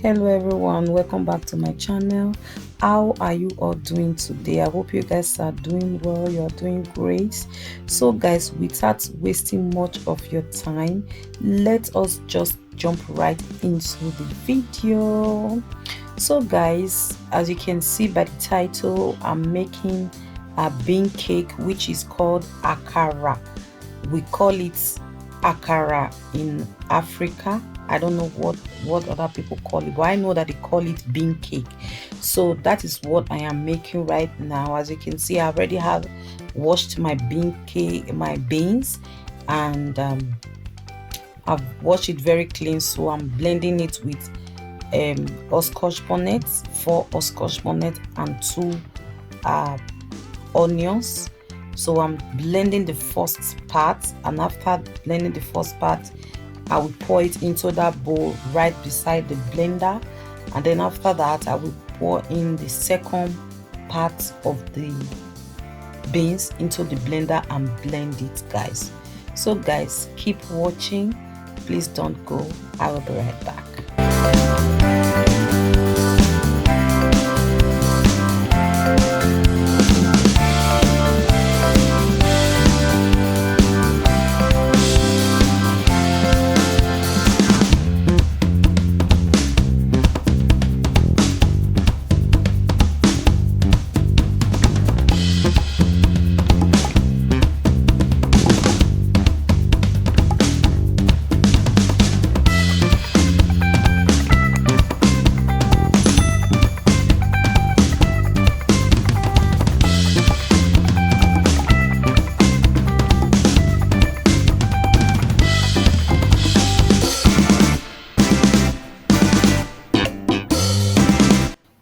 Hello everyone, welcome back to my channel. How are you all doing today? I hope you guys are doing well. You're doing great. So guys, without wasting much of your time, let us just jump right into the video. So guys, as you can see by the title, I'm making a bean cake which is called Akara. We call it Akara in Africa. I don't know what other people call it, but I know that they call it bean cake. So that is what I am making right now. As you can see, I already have washed my beans, and I've washed it very clean. So I'm blending it with scotch bonnet, 4 scotch bonnet, and 2 uh, onions. So I'm blending the first part, and after blending the first part, I will pour it into that bowl right beside the blender, and then after that I will pour in the second part of the beans into the blender and blend it, guys. So guys, keep watching, please don't go. I will be right back.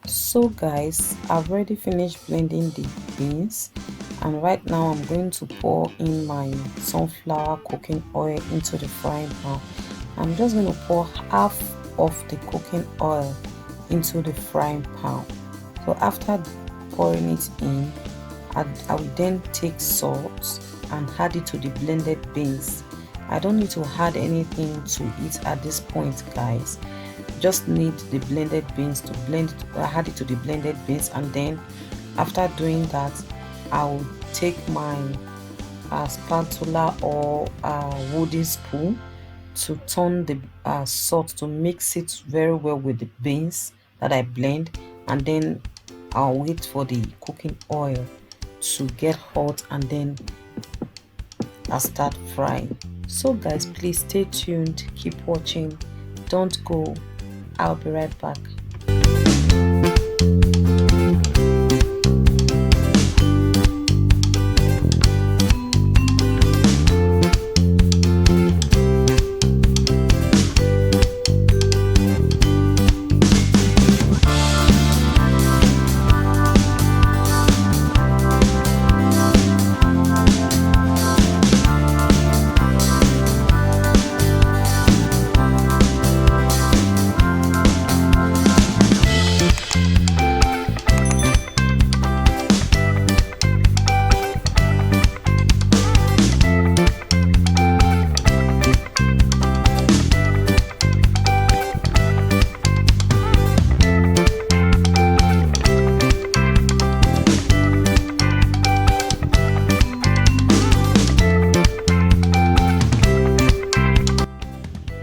So guys, I've already finished blending the beans, and right now I'm going to pour in my sunflower cooking oil into the frying pan. I'm just going to pour half of the cooking oil into the frying pan. So after pouring it in, I will then take salt and add it to the blended beans. I don't need to add anything to it at this point, guys. Just need the blended beans to add it to the blended beans, and then after doing that, I will take my spatula or wooden spoon to turn the salt to mix it very well with the beans that I blend, and then I'll wait for the cooking oil to get hot, and then I'll start frying. So guys, please stay tuned, keep watching, don't go. I'll be right back.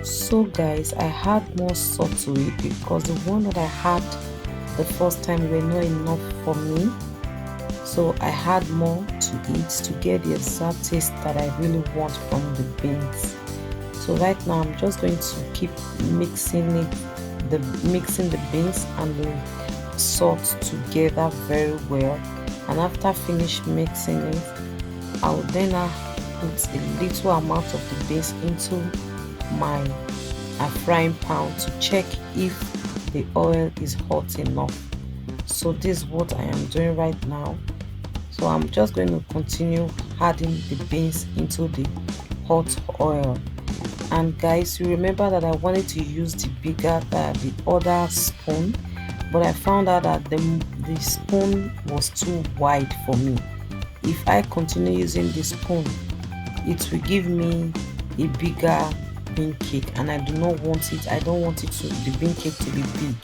So guys, I had more salt to it because the one that I had the first time were not enough for me. So I had more to it to get the exact taste that I really want from the beans. So right now I'm just going to keep mixing the beans and the salt together very well. And after finish mixing it, I will then put a little amount of the beans into my frying pan to check if the oil is hot enough. So this is what I am doing right now. So I'm just going to continue adding the beans into the hot oil. And guys, you remember that I wanted to use the other spoon, but I found out that the spoon was too wide for me. If I continue using this spoon, it will give me a bigger bean cake, and I do not want it. I don't want it to the bean cake to be big.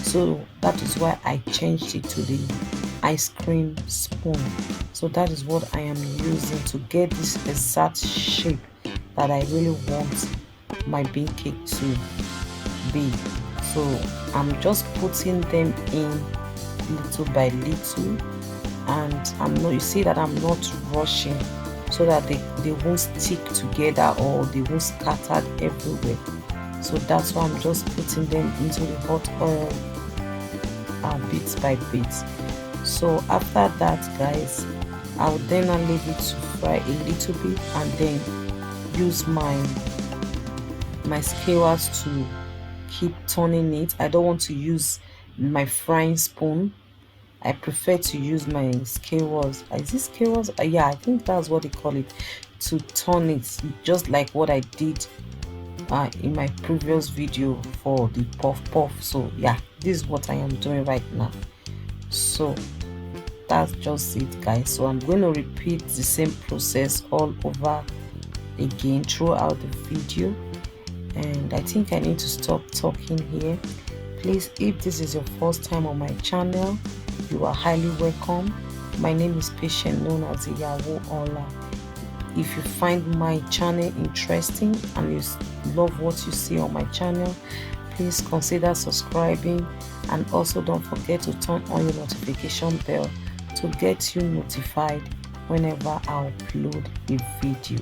So that is why I changed it to the ice cream spoon. So that is what I am using to get this exact shape that I really want my bean cake to be. So I'm just putting them in little by little, and I'm not, you see that I'm not rushing, so that they won't stick together or they won't scatter everywhere. So that's why I'm just putting them into the hot oil bit by bit. So after that, guys, I'll then leave it to fry a little bit, and then use my skewers to keep turning it. I don't want to use my frying spoon. I prefer to use my skewers. Is this skewers? Yeah, I think that's what they call it, to turn it, just like what I did in my previous video for the puff puff. So yeah, this is what I am doing right now. So that's just it, guys. So I'm going to repeat the same process all over again throughout the video, and I think I need to stop talking here. Please, if this is your first time on my channel, you are highly welcome. My name is Patient, known as Iyawo Ola. If you find my channel interesting and you love what you see on my channel, please consider subscribing, and also don't forget to turn on your notification bell to get you notified whenever I upload a video.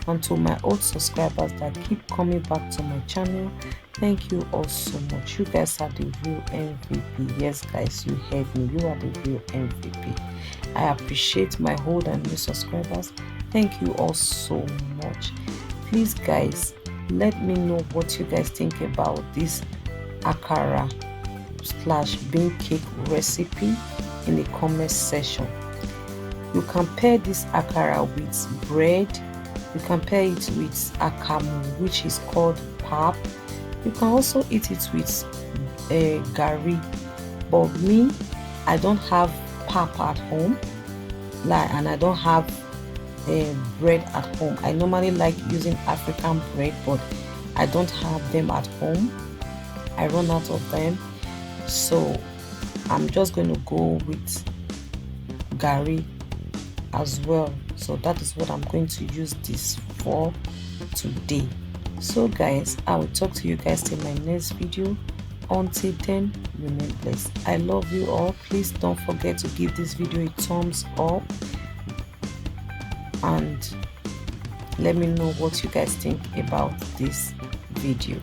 And to my old subscribers that keep coming back to my channel, thank you all so much. You guys are the real MVP. Yes, guys, you heard me. You are the real MVP. I appreciate my old and new subscribers. Thank you all so much. Please, guys, let me know what you guys think about this Akara / bean cake recipe in the comment section. You can pair this Akara with bread. You can pair it with akamu, which is called pap. You can also eat it with gari. But me, I don't have pap at home, and I don't have bread at home. I normally like using African bread, but I don't have them at home. I run out of them, so I'm just going to go with gari as well. So that is what I'm going to use this for today. So guys, I will talk to you guys in my next video. Until then, remain blessed. I love you all. Please don't forget to give this video a thumbs up, and let me know what you guys think about this video.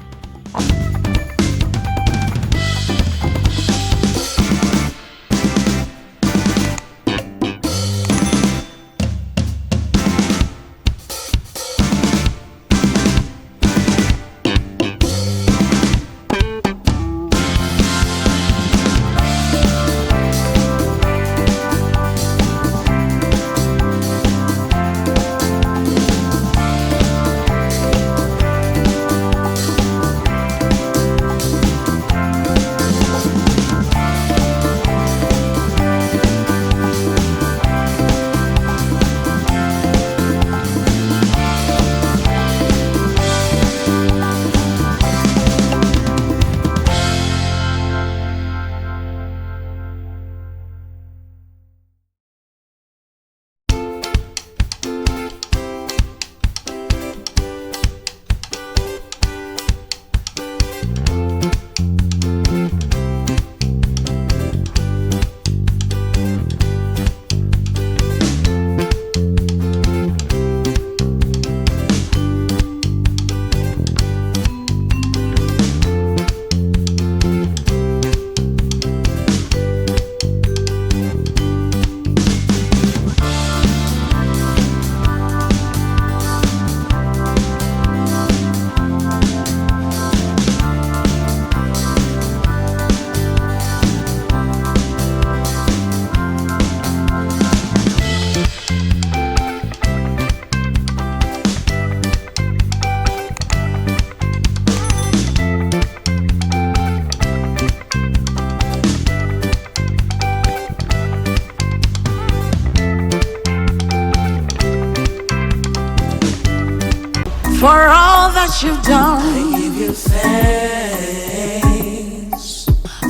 for all that you've done. I give you thanks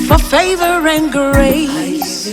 for favor and grace.